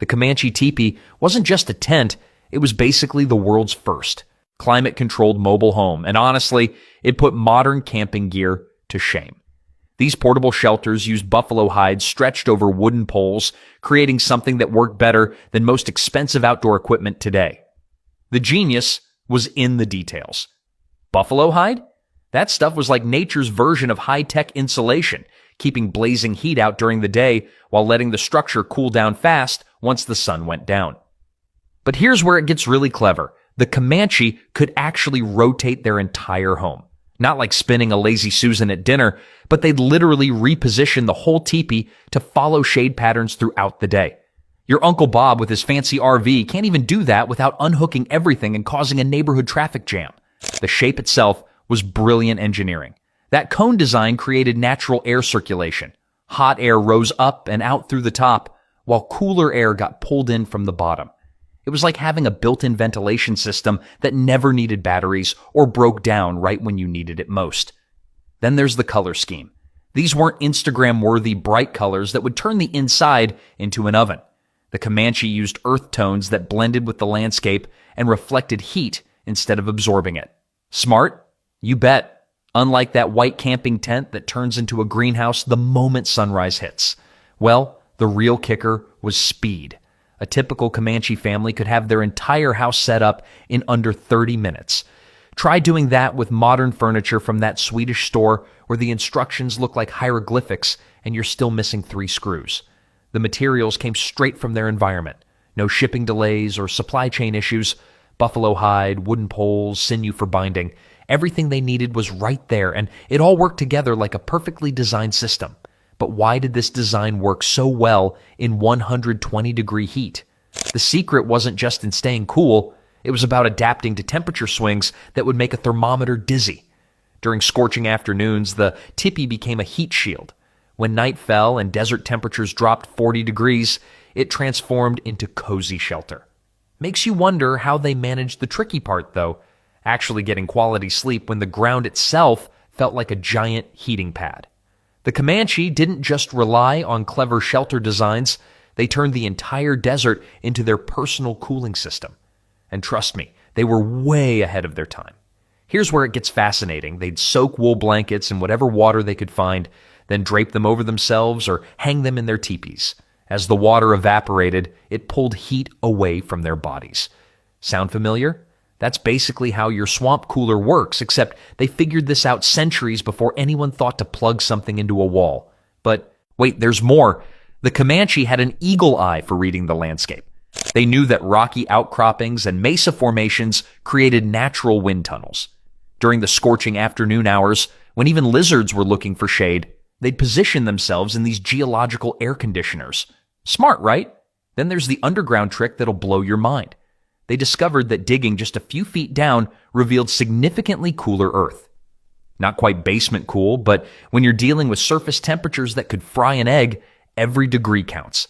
The Comanche teepee wasn't just a tent, it was basically the world's first climate-controlled mobile home, and honestly, it put modern camping gear to shame. These portable shelters used buffalo hides stretched over wooden poles, creating something that worked better than most expensive outdoor equipment today. The genius was in the details. Buffalo hide? That stuff was like nature's version of high-tech insulation, keeping blazing heat out during the day while letting the structure cool down fast once the sun went down. But here's where it gets really clever. The Comanche could actually rotate their entire home. Not like spinning a lazy Susan at dinner, but they'd literally reposition the whole teepee to follow shade patterns throughout the day. Your Uncle Bob with his fancy RV can't even do that without unhooking everything and causing a neighborhood traffic jam. The shape itself was brilliant engineering. That cone design created natural air circulation. Hot air rose up and out through the top, while cooler air got pulled in from the bottom. It was like having a built-in ventilation system that never needed batteries or broke down right when you needed it most. Then there's the color scheme. These weren't Instagram-worthy bright colors that would turn the inside into an oven. The Comanche used earth tones that blended with the landscape and reflected heat instead of absorbing it. Smart? You bet. Unlike that white camping tent that turns into a greenhouse the moment sunrise hits. Well, the real kicker was speed. A typical Comanche family could have their entire house set up in under 30 minutes. Try doing that with modern furniture from that Swedish store where the instructions look like hieroglyphics and you're still missing 3 screws. The materials came straight from their environment. No shipping delays or supply chain issues. Buffalo hide, wooden poles, sinew for binding. Everything they needed was right there, and it all worked together like a perfectly designed system. But why did this design work so well in 120-degree heat? The secret wasn't just in staying cool, it was about adapting to temperature swings that would make a thermometer dizzy. During scorching afternoons, the teepee became a heat shield. When night fell and desert temperatures dropped 40 degrees, it transformed into cozy shelter. Makes you wonder how they managed the tricky part, though, actually getting quality sleep when the ground itself felt like a giant heating pad. The Comanche didn't just rely on clever shelter designs, they turned the entire desert into their personal cooling system. And trust me, they were way ahead of their time. Here's where it gets fascinating. They'd soak wool blankets in whatever water they could find, then drape them over themselves or hang them in their teepees. As the water evaporated, it pulled heat away from their bodies. Sound familiar? That's basically how your swamp cooler works, except they figured this out centuries before anyone thought to plug something into a wall. But wait, there's more. The Comanche had an eagle eye for reading the landscape. They knew that rocky outcroppings and mesa formations created natural wind tunnels. During the scorching afternoon hours, when even lizards were looking for shade, they'd position themselves in these geological air conditioners. Smart, right? Then there's the underground trick that'll blow your mind. They discovered that digging just a few feet down revealed significantly cooler earth. Not quite basement cool, but when you're dealing with surface temperatures that could fry an egg, every degree counts.